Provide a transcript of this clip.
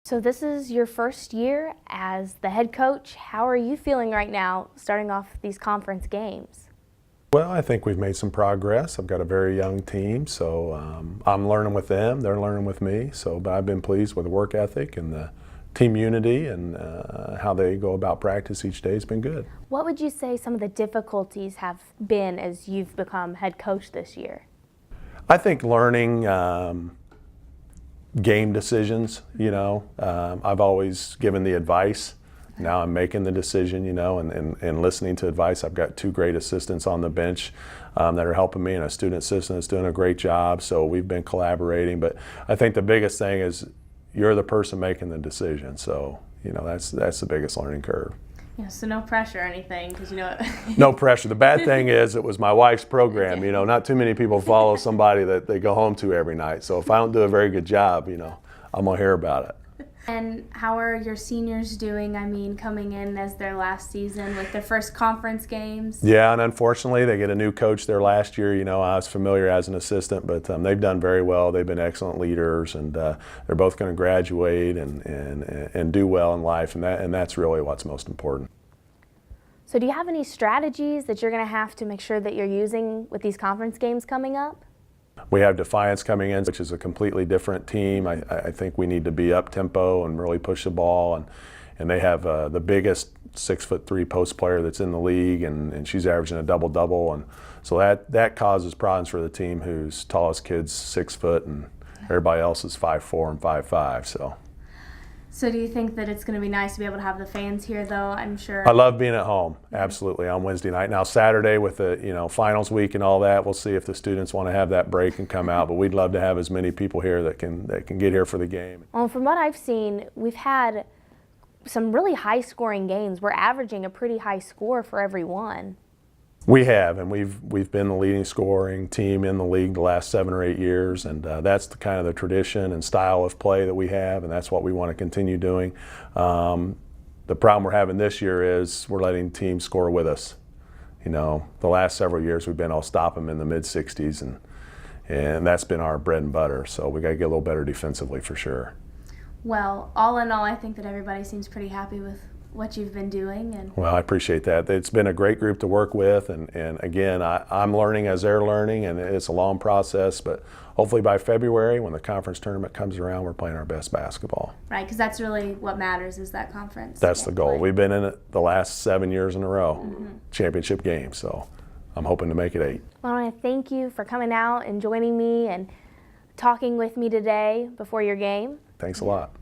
So this is your first year as the head coach. How are you feeling right now starting off these conference games? Well, I think we've made some progress. I've got a very young team, so I'm learning with them, they're learning with me. But I've been pleased with the work ethic and the team unity and how they go about practice each day has been good. What would you say some of the difficulties have been as you've become head coach this year? I think learning game decisions, I've always given the advice. Now I'm making the decision, and listening to advice. I've got two great assistants on the bench that are helping me, and a student assistant that's doing a great job. So we've been collaborating. But I think the biggest thing is you're the person making the decision. So, that's the biggest learning curve. Yeah, so no pressure or anything, because No pressure. The bad thing is it was my wife's program. Not too many people follow somebody that they go home to every night. So if I don't do a very good job, I'm going to hear about it. And how are your seniors doing? I mean, coming in as their last season with their first conference games? Yeah, and unfortunately they get a new coach there last year. I was familiar as an assistant, but they've done very well. They've been excellent leaders, and they're both going to graduate and do well in life, and that's really what's most important. So do you have any strategies that you're going to have to make sure that you're using with these conference games coming up? We have Defiance coming in, which is a completely different team. I think we need to be up tempo and really push the ball. And they have the biggest 6'3" post player that's in the league, and she's averaging a double-double. And so that causes problems for the team whose tallest kid's 6 foot and everybody else is 5'4" and 5'5". So do you think that it's going to be nice to be able to have the fans here, though? I'm sure. I love being at home, absolutely, on Wednesday night. Now Saturday with the finals week and all that, we'll see if the students want to have that break and come out. But we'd love to have as many people here that can get here for the game. Well, from what I've seen, we've had some really high-scoring games. We're averaging a pretty high score for every one. We have, and we've been the leading scoring team in the league the last 7 or 8 years, and that's the kind of the tradition and style of play that we have, and that's what we want to continue doing. The problem we're having this year is we're letting teams score with us. The last several years we've been able to stop them in the mid-60s, and that's been our bread and butter. So we got to get a little better defensively for sure. Well, all in all, I think that everybody seems pretty happy with what you've been doing. Well, I appreciate that. It's been a great group to work with, and again, I'm learning as they're learning, and it's a long process, but hopefully by February, when the conference tournament comes around, we're playing our best basketball. Right, because that's really what matters, is that conference. That's the goal. We've been in it the last 7 years in a row, championship game, so I'm hoping to make it 8. Well, I want to thank you for coming out and joining me and talking with me today before your game. Thanks a lot.